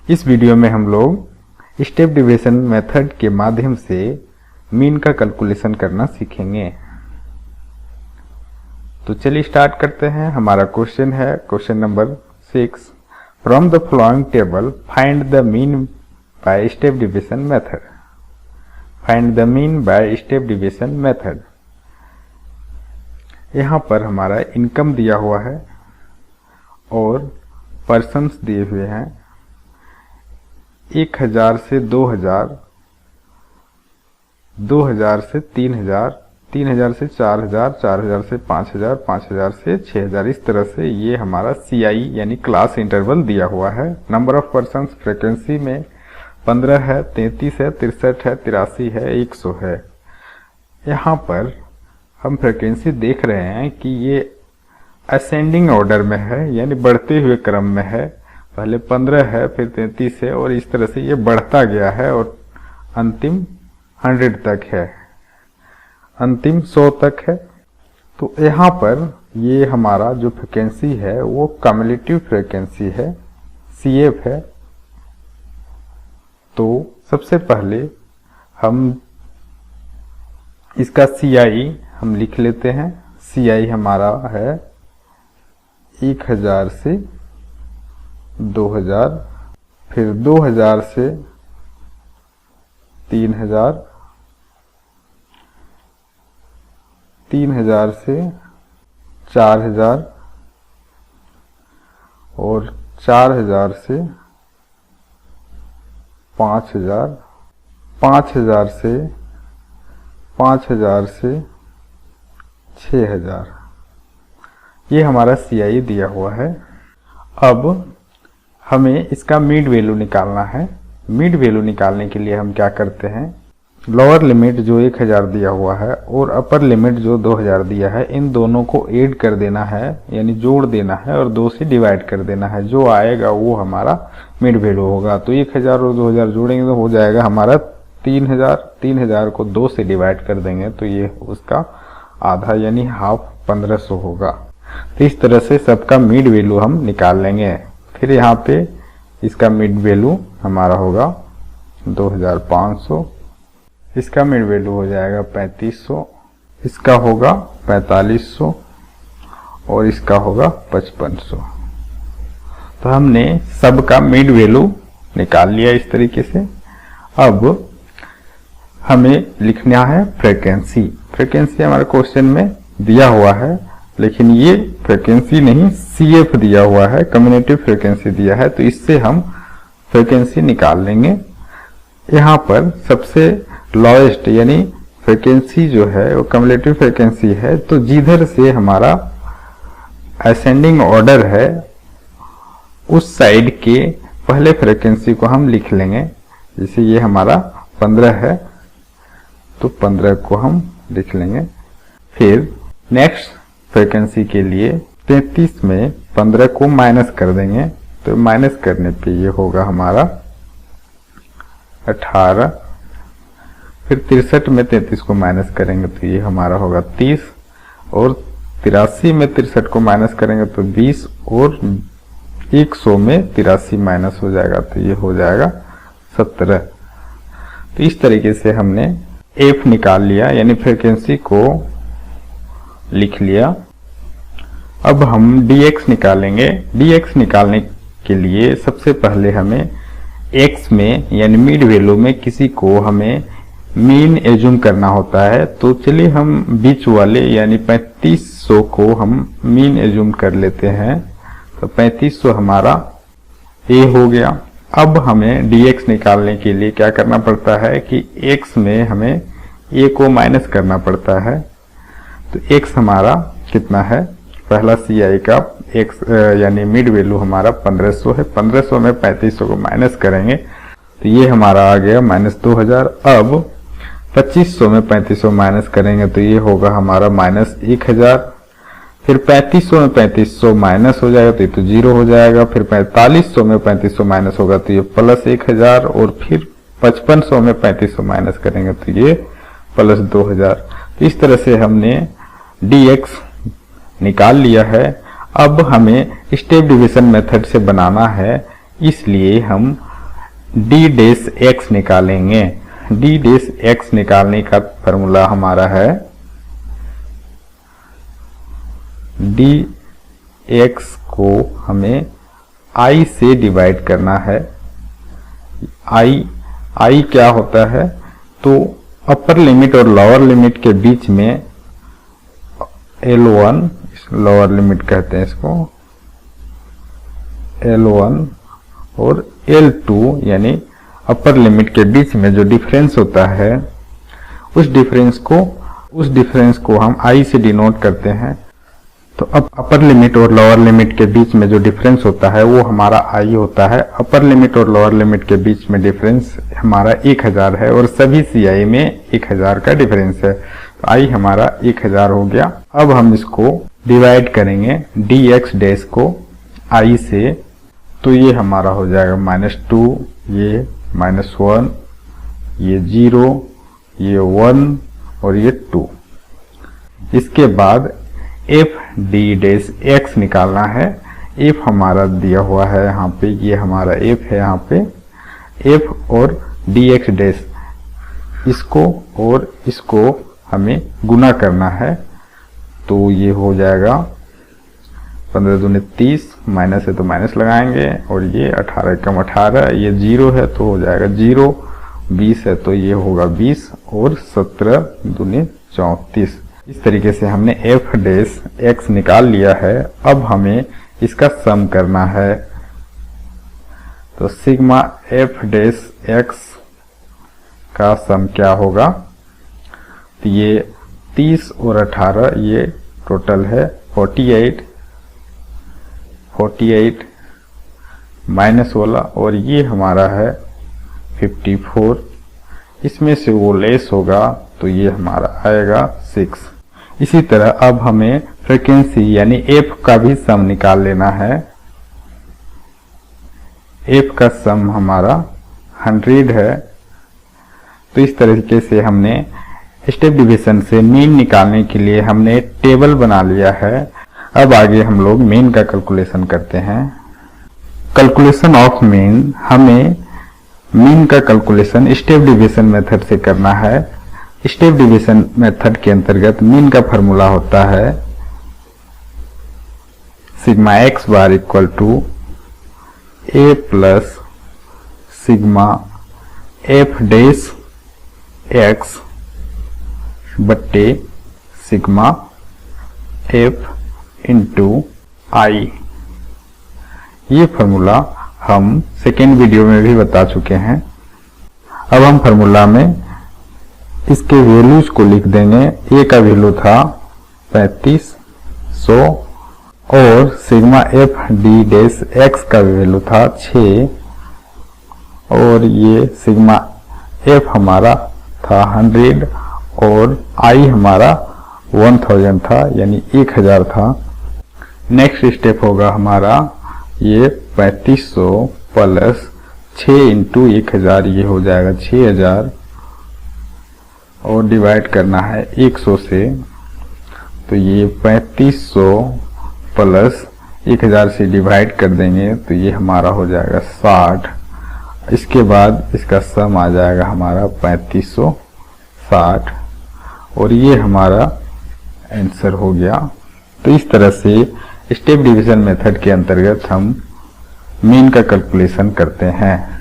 इस वीडियो में हम लोग स्टेप डिवीजन मेथड के माध्यम से मीन का कैलकुलेशन करना सीखेंगे। तो चलिए स्टार्ट करते हैं। हमारा क्वेश्चन है question number 6। From the following table find the mean by step division method. Find the mean by step division method. यहाँ पर हमारा इनकम दिया हुआ है और पर्सन्स दिए हुए हैं। 1000 से 2000, 2000 से 3000, 3000 से 4000, 4000 से 5000, 5000 से 6000। इस तरह से ये हमारा CI यानी क्लास इंटरवल दिया हुआ है। नंबर ऑफ पर्सन्स फ्रिक्वेंसी में 15 है, 33 है, 63 है, 83 है, 100 है। यहाँ पर हम फ्रिक्वेंसी देख रहे हैं कि ये असेंडिंग ऑर्डर में है यानी बढ़ते हुए क्रम में है। पहले 15 है, फिर 33 है और इस तरह से ये बढ़ता गया है और अंतिम 100 तक है, अंतिम 100 तक है। तो यहाँ पर ये हमारा जो फ्रिक्वेंसी है वो कम्युलेटिव फ्रिक्वेंसी है, CF है। तो सबसे पहले हम इसका CI हम लिख लेते हैं। CI हमारा है 1000 से 2000, फिर 2000 से 3000, 3000 से 4000 और 4000 से 5000, 5000 से 5000 से 6000। ये हमारा CI दिया हुआ है। अब हमें इसका मिड वैल्यू निकालना है। मिड वैल्यू निकालने के लिए हम क्या करते हैं, लोअर लिमिट जो 1000 दिया हुआ है और अपर लिमिट जो 2000 दिया है, इन दोनों को ऐड कर देना है यानी जोड़ देना है और 2 से डिवाइड कर देना है। जो आएगा वो हमारा मिड वैल्यू होगा। तो 1000 और 2000 जोड़ेंगे तो हो जाएगा हमारा 3000। 3000 को 2 से डिवाइड कर देंगे तो ये उसका आधा यानी हाफ 1500 होगा। तो इस तरह से सबका मिड वैल्यू हम निकाल लेंगे। फिर यहाँ पे इसका मिड वैल्यू हमारा होगा 2500, इसका मिड वैल्यू हो जाएगा 3500, इसका होगा 4500 और इसका है 5500। तो हमने सबका मिड वैल्यू निकाल लिया इस तरीके से। अब हमें लिखना है फ्रीक्वेंसी। फ्रीक्वेंसी हमारे क्वेश्चन में दिया हुआ है लेकिन ये फ्रीक्वेंसी नहीं, CF दिया हुआ है, कम्युलेटिव फ्रीक्वेंसी दिया है। तो इससे हम फ्रीक्वेंसी निकाल लेंगे। यहाँ पर सबसे लोएस्ट यानी फ्रीक्वेंसी जो है वो कम्युलेटिव फ्रीक्वेंसी है। तो जिधर से हमारा असेंडिंग ऑर्डर है उस साइड के पहले फ्रीक्वेंसी को हम लिख लेंगे। जैसे ये हमारा 15 है तो 15 को हम लिख लेंगे। फिर नेक्स्ट फ्रीक्वेंसी के लिए 33 में 15 को माइनस कर देंगे तो माइनस करने पे ये होगा हमारा 18। फिर 63 में 33 को माइनस करेंगे तो ये हमारा होगा 30 और 83 में 63 को माइनस करेंगे तो 20 और 100 में 83 माइनस हो जाएगा तो ये हो जाएगा 17। तो इस तरीके से हमने F निकाल लिया यानी फ्रीक्वेंसी को लिख लिया। अब हम dx निकालेंगे। dx निकालने के लिए सबसे पहले हमें x में यानी मिड वैल्यू में किसी को हमें मीन एज्यूम करना होता है। तो चलिए हम बीच वाले यानी 3500 को हम मीन एज्यूम कर लेते हैं। तो 3500 हमारा A हो गया। अब हमें dx निकालने के लिए क्या करना पड़ता है कि x में हमें A को माइनस करना पड़ता है। तो x हमारा कितना है, पहला CI का x यानी मिड वैल्यू हमारा 1500 है। 1500 में 3500 को माइनस करेंगे तो ये हमारा आ गया -2000। अब 2500 में 3500 माइनस करेंगे तो ये होगा हमारा -1000। फिर 3500 में 3500 माइनस हो जाएगा तो ये तो 0 हो जाएगा। फिर 4500 में 3500 माइनस होगा तो ये +1000 और फिर 5500 में 3500 माइनस करेंगे तो ये +2000। तो इस तरह से हमने dx निकाल लिया है। अब हमें स्टेप डिवीजन मेथड से बनाना है, इसलिए हम डी डैश एक्स निकालेंगे। डी डैश एक्स निकालने का फॉर्मूला हमारा है डी एक्स को हमें आई से डिवाइड करना है। आई क्या होता है, तो अपर लिमिट और लोअर लिमिट के बीच में L1, लोअर लिमिट कहते हैं इसको, L1 और L2 यानी अपर लिमिट के बीच में जो डिफरेंस होता है उस डिफरेंस को हम I से डिनोट करते हैं। तो अब अपर लिमिट और लोअर लिमिट के बीच में जो डिफरेंस होता है वो हमारा I होता है। अपर लिमिट और लोअर लिमिट के बीच में डिफरेंस हमारा 1000 है और सभी CI में 1000 का डिफरेंस है, तो I हमारा 1000 हो गया। अब हम इसको डिवाइड करेंगे dx डैश को I से, तो ये हमारा हो जाएगा -2, ये -1, ये 0, ये 1 और ये 2। इसके बाद f d डैश x निकालना है। f हमारा दिया हुआ है यहाँ पे, ये हमारा f है यहाँ पे, f और dx डैश इसको और इसको हमें गुना करना है, तो ये हो जाएगा 15 दूनी 30, माइनस है तो माइनस लगाएंगे, और ये 18 कम 18, ये 0 है तो हो जाएगा 0, 20 है तो ये होगा 20 और 17 दूनी 34। इस तरीके से हमने f डैश x निकाल लिया है। अब हमें इसका सम करना है, तो सिग्मा f डैश x का सम क्या होगा, तो ये 30 और 18 ये टोटल है 48 माइनस वाला, और ये हमारा है 54। इसमें से वो लेस होगा तो ये हमारा आएगा 6। इसी तरह अब हमें फ्रीक्वेंसी यानी f का भी सम निकाल लेना है। f का सम हमारा 100 है। तो इस तरीके से हमने स्टेप डिवीजन से मीन निकालने के लिए हमने टेबल बना लिया है। अब आगे हम लोग मीन का कैलकुलेशन करते हैं। कैलकुलेशन ऑफ मीन, हमें मीन का कैलकुलेशन स्टेप डिवीजन मेथड से करना है। स्टेप डिवीजन मेथड के अंतर्गत मीन का फॉर्मूला होता है sigma x bar equal to a plus sigma f dash x बट्टे सिग्मा एफ इंटू आई। ये फॉर्मूला हम सेकेंड वीडियो में भी बता चुके हैं। अब हम फॉर्मूला में इसके वैल्यूज को लिख देंगे। ए का वैल्यू था 3500 और sigma F D dash x का वैल्यू था 6 और ये सिग्मा एफ हमारा था 100 और आई हमारा 1000 था, यानी 1000 था। नेक्स्ट स्टेप होगा हमारा ये 3500 प्लस 6 इंटू 1000, ये हो जाएगा 6000 और डिवाइड करना है 100 से, तो ये 3500 प्लस 1000 से डिवाइड कर देंगे तो ये हमारा हो जाएगा 60। इसके बाद इसका सम आ जाएगा हमारा 3560 और ये हमारा आंसर हो गया। तो इस तरह से स्टेप डिवीजन मेथड के अंतर्गत हम मीन का कैलकुलेशन करते हैं।